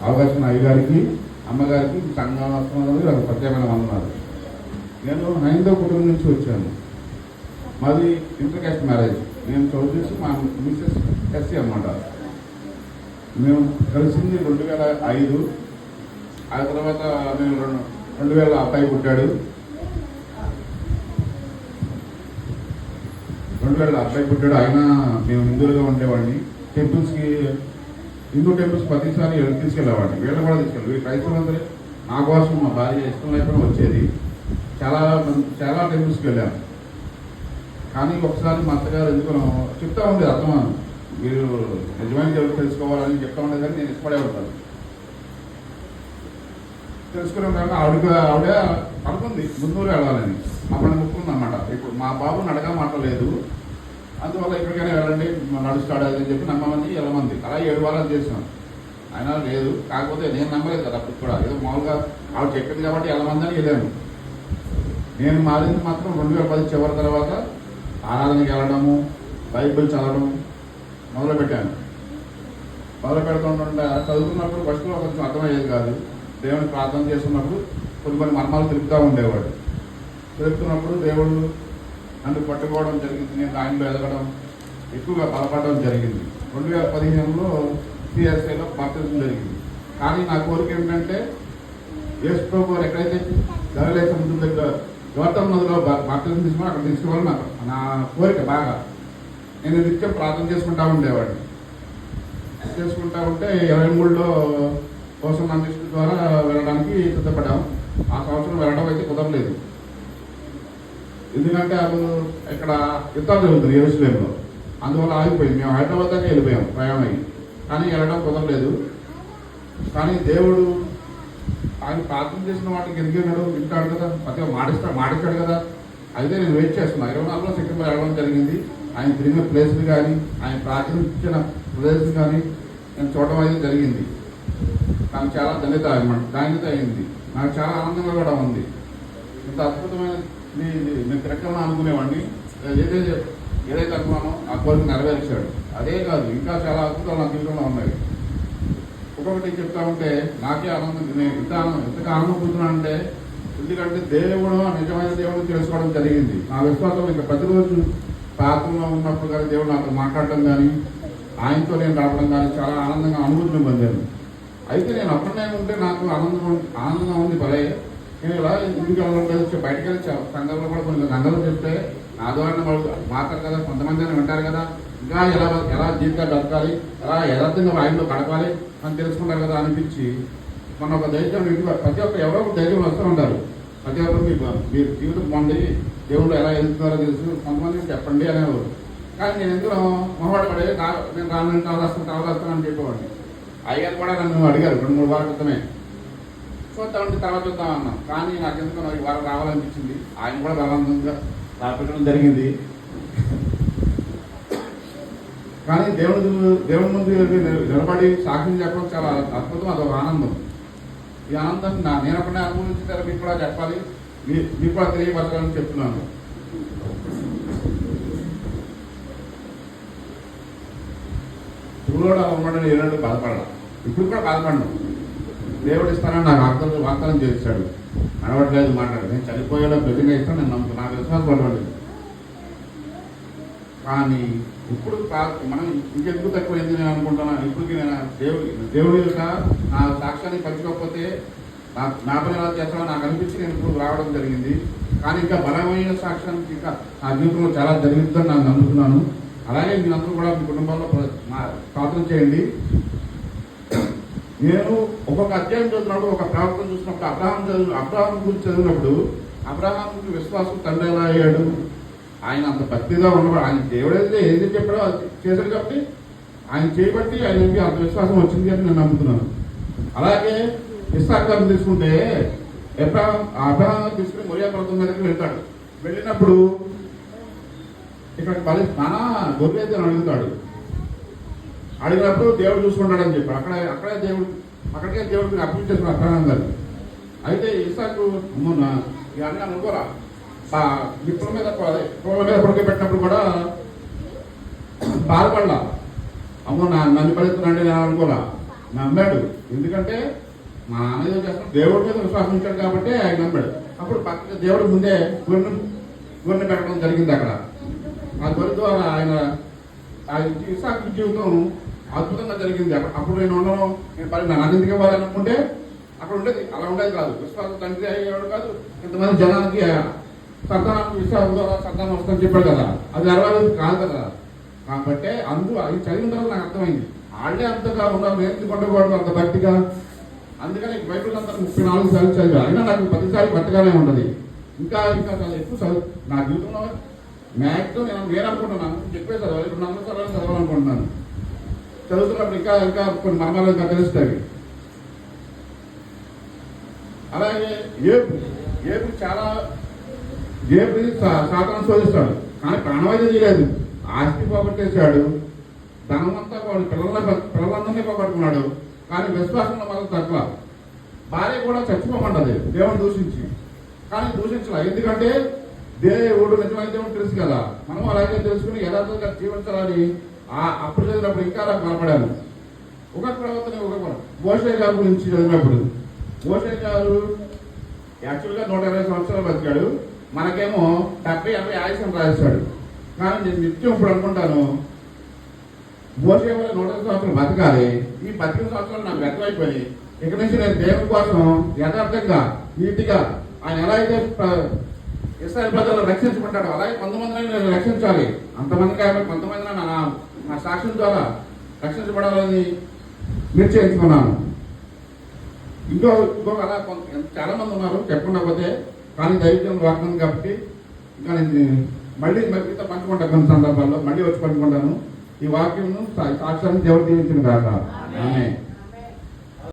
అవకాశం అయ్యగారికి, అమ్మగారికి, సంఘానికి ప్రత్యేకమైన వందనాలు. నేను హైందవ కుటుంబం నుంచి వచ్చాను. మాది ఇంటర్ కాస్ట్ మ్యారేజ్. నేను చదువుచేసి మా మిస్సెస్ ఎస్సీ అన్నమాట. మేము కలిసింది 2005. ఆ తర్వాత మేము 2000 అబ్బాయి పుట్టాడు. 2000 అబ్బాయి పుట్టాడు. అయినా మేము హిందువులుగా ఉండేవాడిని. టెంపుల్స్కి, హిందూ టెంపుల్స్ ప్రతిసారి తీసుకెళ్ళేవాడిని. వీళ్ళని కూడా తీసుకెళ్ళి క్రైస్తవులందరూ నా కోసం, మా భార్య ఇష్టం లేకుండా వచ్చేది. చాలా టెంపుల్స్కి వెళ్ళాను. కానీ ఒకసారి మా అత్తగారు ఎందుకు చెప్తా ఉండేది, అర్థమాను మీరు నిజమైన దేవుడు తెలుసుకోవాలని చెప్తా ఉండేది. కానీ నేను ఇష్టపడే ఉంటాను. తెలుసుకున్నాం కానీ ఆవిడ అనుకుంది మున్నూరు వెళ్ళాలని. అప్పుడు ముక్కుంది అన్నమాట. ఇప్పుడు మా బాబుని అడగా మాటలేదు, అందువల్ల ఎక్కడికైనా వెళ్ళండి నడుస్తాడు అని చెప్పి నమ్మమంది, వెళ్ళమంది. అలా 7 వారాలు చేసాం. అయినా లేదు. కాకపోతే నేను నమ్మలేదు కదా అప్పుడు కూడా. ఏదో మామూలుగా ఆవిడ చెప్పింది కాబట్టి వెళ్ళమందని వెళ్ళాను. నేను మారింది మాత్రం 2010 చివరి తర్వాత ఆరాధనకి వెళ్ళడము, బైబిల్ చదవడం మొదలుపెట్టాను. మొదలు పెడుతుంటే చదువుతున్నప్పుడు ఫస్ట్లో కొంచెం అర్థమయ్యేది కాదు. దేవుని ప్రార్థన చేస్తున్నప్పుడు కొన్ని మర్మాలు తెలుపుతూ ఉండేవాడు. తెలుపుతున్నప్పుడు దేవుడు నన్ను పట్టుకోవడం జరిగింది. నేను ఆయనలో ఎదగడం, ఎక్కువగా బలపడడం జరిగింది. 2015లో సిఎస్ఐలో బాప్తిజం జరిగింది. కానీ నా కోరిక ఏంటంటే యేసు ప్రభు గారు ఎక్కడైతే గలిలయ సముద్రం దగ్గర గౌతమ నదిలో బాప్తిజం తీసుకుని అక్కడ తీసుకోవాలని నాకు నా కోరిక బాగా. నేను నిత్యం ప్రార్థన చేసుకుంటూ ఉండేవాడిని. చేసుకుంటూ ఉంటే 23లో కోసం అన్వేషణ ద్వారా వెళ్ళడానికి సిద్ధపడ్డాం. ఆ సంవత్సరం వెళ్ళడం అయితే కుదరలేదు. ఎందుకంటే అది ఇక్కడ యుద్ధాలు జరుగుతుంది యెరూషలేములో. అందువల్ల ఆగిపోయింది. మేము హైదరాబాద్ దాకా వెళ్ళిపోయాం ప్రయాణం అయ్యి. కానీ వెళ్ళడం కుదరలేదు. కానీ దేవుడు ఆయన ప్రార్థన చేసిన వాటికి ఎందుకు వింటాడు కదా, ప్రతి మాటిస్తాడు కదా. అయితే నేను వెయిట్ చేస్తున్నాను. 24లో సెప్టెంబర్ వెళ్ళడం జరిగింది. ఆయన తిరిగిన ప్లేస్లు కానీ, ఆయన ప్రార్థించిన ప్రదేశం కానీ నేను చూడడం అయితే జరిగింది. నాకు చాలా ధన్యత అయింది. నాకు చాలా ఆనందంగా కూడా ఉంది. ఇంత అద్భుతమైన నేను తిరగమని అనుకునేవాడిని. ఏదైతే అనుకున్నానో ఆ కోరిక నెరవేర్చాడు. అదే కాదు, ఇంకా చాలా అద్భుతాలు నా జీవితంలో ఉన్నాయి. ఒక్కొక్కటి చెప్తా ఉంటే నాకే ఆనందం. నేను ఇంతగా ఆనందం పొందుతున్నానంటే ఎందుకంటే దేవుడు, నిజమైన దేవుడు తెలుసుకోవడం జరిగింది. నా విశ్వాసం ఇంకా ప్రతిరోజు ప్రార్థనలో ఉన్నప్పుడు కానీ దేవుడు నాతో మాట్లాడటం కానీ, ఆయనతో నేను రావడం కానీ చాలా ఆనందంగా అనుభూతిని పొందాను. అయితే నేను అక్కడనే ఉంటే నాకు ఆనందంగా ఉంది. భలే నేను ఇలా ఇంటికి వెళ్ళడం బయటకు వెళ్ళి సంఘంలో కూడా కొన్ని సంఘాలు చెప్తే నా ద్వారా మాట్లాడు కదా, కొంతమంది వింటారు కదా, ఇంకా ఎలా జీవితాలు బతకాలి, ఎలా యథార్థంగా ఆయనలో గడపాలి అని తెలుసుకుంటారు కదా అనిపించి మన ఒక ధైర్యం ప్రతి ఒక్క ఎవరో ఒక ధైర్యం వస్తూ ఉంటారు. ప్రతి ఒక్కరు మీరు జీవితం బాగుంది, దేవుళ్ళు ఎలా ఎదుగుతున్నారో తెలుసు, కొంతమంది చెప్పండి అనేవారు. కానీ నేను ఎందుకు మొహమాట పడే నేను రాస్తాను అని చెప్పేవాడిని. అయ్యారు కూడా నన్ను అడిగారు 2-3 వారాల క్రితమే. చూద్దామంటే తర్వాత చూద్దాం అన్నాం. కానీ నాకు ఎందుకు ఈ వారం రావాలనిపించింది. ఆయన కూడా బలవంతంగా రాపెట్టడం జరిగింది. కానీ దేవుడి ముందు నిలబడి సాక్ష్యం చెప్పడం చాలా అద్భుతం. అదొక ఆనందం. ఈ ఆనందం నేను అప్పుడే అనుభవించిన మీకు కూడా చెప్పాలి, మీకు కూడా తెలియపరచాలని చెప్తున్నాను. ఇప్పుడు కూడా ఉన్నాడని ఏనాడు బాధపడాలి. ఇప్పుడు కూడా బాధపడను. దేవుడు ఇస్తానని నాకు వాగ్దానం చేశాడు. నడవట్లేదు, మాట్లాడు, నేను చనిపోయేలా ప్రతిగా ఇస్తాను, నేను నమ్ముతాను. నాకు విశ్వాసం పడలేదు. కానీ ఇప్పుడు మనం ఇంకెందుకు తక్కువైంది నేను అనుకుంటున్నాను. ఇప్పటికి నేను దేవుడి యొక్క నా సాక్ష్యాన్ని పంచుకోకపోతే నా పని ఎలా చేస్తానో నాకు అనిపించి నేను ఇప్పుడు రావడం జరిగింది. కానీ ఇంకా బలమైన సాక్ష్యానికి ఇంకా నా జీవితంలో చాలా జరుగుతుందని నేను నమ్ముతున్నాను. అలాగే మీరందరూ కూడా మీ కుటుంబాల్లో ప్రార్థన చేయండి. నేను ఒక్కొక్క అధ్యాయం చదివినప్పుడు, ఒక ప్రవక్తను చూసినప్పుడు, అబ్రహాం గురించి చదివినప్పుడు అబ్రహాంకి విశ్వాసం తండ్రి ఎలా అయ్యాడు, ఆయన అంత భక్తిగా ఉన్నవాడు. ఆయన దేవుడైతే ఏది చెప్పాడో అది చేశాడు కాబట్టి ఆయన చేయబట్టి ఆయనకి అంత విశ్వాసం వచ్చింది అని నేను నమ్ముతున్నాను. అలాగే ఇస్సాకు గారిని తీసుకుంటే అబ్రహాం తీసుకుని మొరియా పర్వతం మీదకి వెళ్తాడు. వెళ్ళినప్పుడు ఇక్కడ మన గొర్రె అడుగుతాడు. అడిగినప్పుడు దేవుడు చూసుకుంటాడని చెప్పాడు. అక్కడికే దేవుడికి అప్పగించేసుకున్నాడు అబ్రహాం గారు. అయితే ఇస్సాకు ఇవన్నీ అనుకోరా, నిప్పుల మీద పడుకోబెట్టినప్పుడు కూడా బాధపడలా. అమ్మో నన్ను పడుతున్నాంటే నేను అనుకోరా. నమ్మాడు. ఎందుకంటే మా నాన్న ఏదో చేస్తాడు, దేవుడి మీద విశ్వాసం ఉంచాడు కాబట్టి ఆయన నమ్మాడు. అప్పుడు పక్కన దేవుడి ముందే గొర్రె పెట్టడం జరిగింది అక్కడ. ఆ గొర్రె ద్వారా ఆయన ఇస్సాకు జీవితం అద్భుతంగా జరిగింది. అప్పుడు నేను ఉండను, నేను నన్ను ఎందుకు ఇవ్వాలనుకుంటే అక్కడ ఉండేది, అలా ఉండేది కాదు. విశ్వాసం తండ్రి అయ్యేవాడు కాదు. ఇంతమంది జనానికి సంతానానికి విశ్వాసం ద్వారా సంతానం వస్తుందని చెప్పాడు కదా, అది నెరవేరేది కాదు కదా. కాబట్టి అది చదివిన తర్వాత నాకు అర్థమైంది, వాళ్ళే అంతగా ఉన్నారు, నేను ఎందుకు ఉండకూడదు అంత భక్తిగా. అందుకని బైబిల్ అంతా 34 సార్లు చదివా. అయినా నాకు 10 సార్లు భక్తిగానే ఉంటుంది. ఇంకా చాలా ఎక్కువ చదువు నా జీవితంలో మ్యాక్సిమం నేను అనుకుంటున్నాను, చెప్పే చదవాలి. ఇప్పుడు 4 సార్లు చదవాలనుకుంటున్నాను. చదువుతున్నప్పుడు ఇంకా కొన్ని మర్మాలు ఇంకా తెలుస్తాయి. అలాగే ఏపు చాలా సాతాను శోధిస్తాడు, కానీ ప్రాణవాయిద్యం చేయలేదు. ఆస్తి పోగొట్టేశాడు, ధనమంతా పిల్లలందరినీ పోగొట్టుకున్నాడు, కానీ విశ్వాసంలో మాత్రం తక్కువ. భార్య కూడా చచ్చిపోమంటది దేవుడు దూషించి, కానీ దూషించాల. ఎందుకంటే దేవుడు నిజమైన దేవుడు తెలుసు కదా, మనం అలాగే తెలుసుకుని యథార్థంగా జీవించాలని అప్పుడు చదివినప్పుడు ఇంకా నాకు బలపడాను. ఒక ప్రవర్తన మోషే గారి గురించి చదివినప్పుడు, మోషే గారు యాక్చువల్గా 120 సంవత్సరాలు బతికాడు. మనకేమో 70-80 ఆయుషం రాశాడు. కానీ నేను నిత్యం ఇప్పుడు అనుకుంటాను, మోషే వల్ల 120 సంవత్సరాలు బతకాలి, ఈ 15 సంవత్సరాలు నాకు వ్యర్థమైపోయి ఇక నుంచి నేను దేవుని కోసం యథార్థంగా నీతిగా ఆయన ఎలా అయితే ఇశ్రాయేలు ప్రజలను రక్షించుకుంటాడో అలాగే 100 మందిని నేను రక్షించాలి. అంతమంది కాబట్టి 100 మందిని నా సాక్ష్యం ద్వారా రక్షించబడాలని నిశ్చయించుకున్నాను. ఇంకొక అలా చాలా మంది ఉన్నారు చెప్పకుండా పోతే, కానీ దైవం వాగ్దానం కాబట్టి ఇంకా నేను మళ్ళీ మీతో పంచుకుంటాను. కొన్ని సందర్భాల్లో మళ్ళీ వచ్చి పంచుకుంటాను. ఈ వాక్యం సాక్ష్యాన్ని దేవుడు దీవించిన కాక. ఆమేన్.